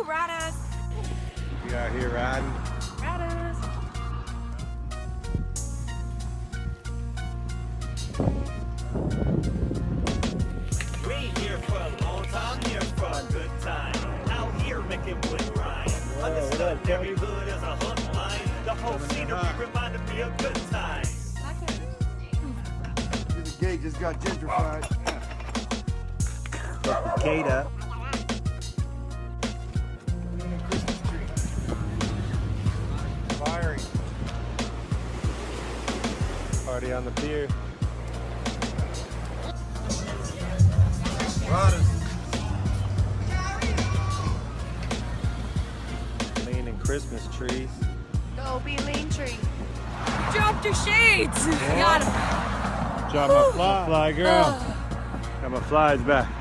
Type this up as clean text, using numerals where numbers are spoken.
Ridaz. We are here riding. Ridaz. We ain't here for a long time, here for a good time. Out here making wood grind. Understood every hood as a hook line. The whole scenery reminded me of good times. The gate just got gentrified. Put the gate up. Christmas tree. Fiery. Party on the pier. Riders. Leaning Christmas trees. Go be lean tree. Dropped your shades. Yeah. Got him. Drop my fly. Fly girl. Got my flies back.